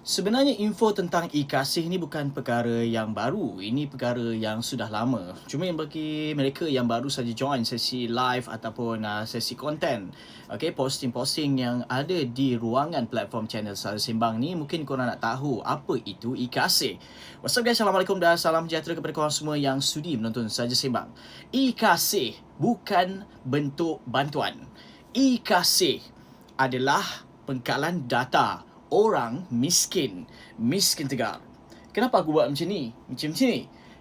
Sebenarnya info tentang e-kasih ni bukan perkara yang baru. Ini perkara yang sudah lama. Cuma yang bagi mereka yang baru saja join sesi live ataupun sesi konten, okay, posting-posting yang ada di ruangan platform channel Sahaja Sembang ni, mungkin korang nak tahu apa itu e-kasih. What's up guys, Assalamualaikum dan salam sejahtera kepada korang semua yang sudi menonton Sahaja Sembang. E-kasih bukan bentuk bantuan. E-kasih adalah pengkalan data orang miskin tegar. Kenapa aku buat macam ni?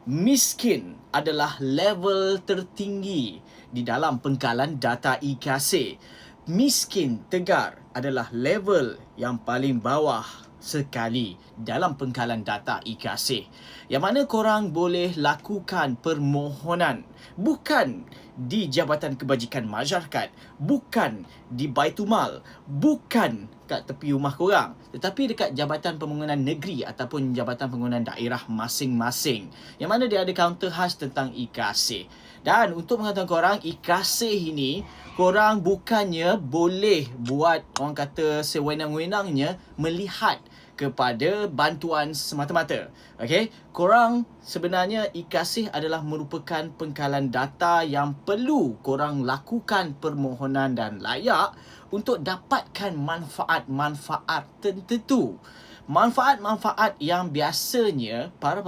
Miskin adalah level tertinggi di dalam pengkalan data e-kasih. Miskin tegar adalah level yang paling bawah sekali dalam pengkalan data e-kasih. Yang mana korang boleh lakukan permohonan bukan di Jabatan Kebajikan Masyarakat, bukan di Baitumal, bukan kat tepi rumah korang, tetapi dekat Jabatan Pembangunan Negeri ataupun Jabatan Pembangunan Daerah masing-masing, yang mana dia ada kaunter khas tentang e-kasih. Dan untuk mengatakan korang, e-kasih ini korang bukannya boleh buat, orang kata sewenang-wenangnya melihat kepada bantuan semata-mata. Okey, korang sebenarnya e-kasih adalah merupakan pengkalan data yang perlu korang lakukan permohonan dan layak untuk dapatkan manfaat-manfaat tertentu. Manfaat-manfaat yang biasanya para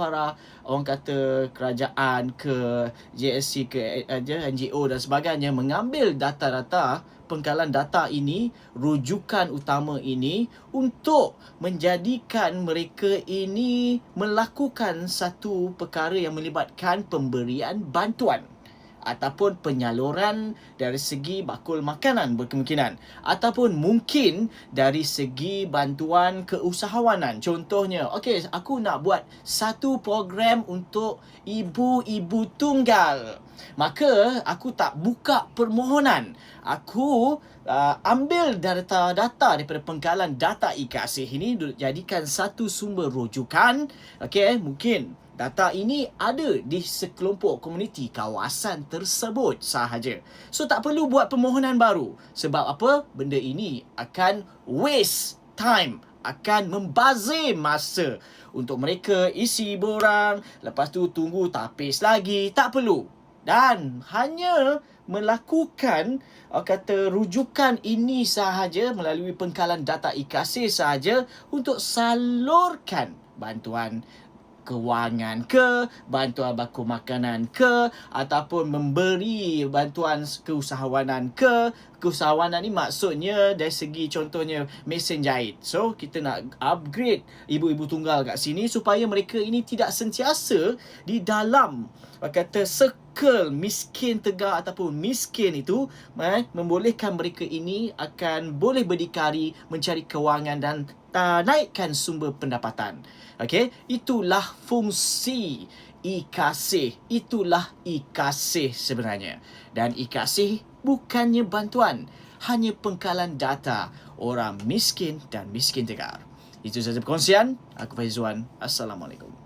orang kata kerajaan ke JSC ke NGO dan sebagainya mengambil data-data pengkalan data ini, rujukan utama ini untuk menjadikan mereka ini melakukan satu perkara yang melibatkan pemberian bantuan ataupun penyaluran dari segi bakul makanan berkemungkinan, ataupun mungkin dari segi bantuan keusahawanan. Contohnya, okey, aku nak buat satu program untuk ibu-ibu tunggal. Maka aku tak buka permohonan. Aku ambil data-data daripada pengkalan data e-kasih ini, jadikan satu sumber rujukan. Okey, mungkin data ini ada di sekelompok komuniti kawasan tersebut sahaja. So tak perlu buat permohonan baru. Sebab apa? Benda ini akan waste time, akan membazir masa untuk mereka isi borang, lepas tu tunggu tapis lagi. Tak perlu. Dan hanya melakukan kata rujukan ini sahaja melalui pengkalan data e-kasih sahaja untuk salurkan bantuan kewangan ke, bantuan bakul makanan ke, ataupun memberi bantuan keusahawanan ke. Keusahawanan ni maksudnya dari segi contohnya mesin jahit. So kita nak upgrade ibu-ibu tunggal kat sini supaya mereka ini tidak sentiasa di dalam kata circle miskin tegar ataupun miskin itu, membolehkan mereka ini akan boleh berdikari mencari kewangan dan naikkan sumber pendapatan. Okey, itulah fungsi e-kasih. Itulah e-kasih sebenarnya. Dan e-kasih bukannya bantuan, hanya pengkalan data orang miskin dan miskin tegar. Itu sahaja perkongsian. Aku Faizuan. Assalamualaikum.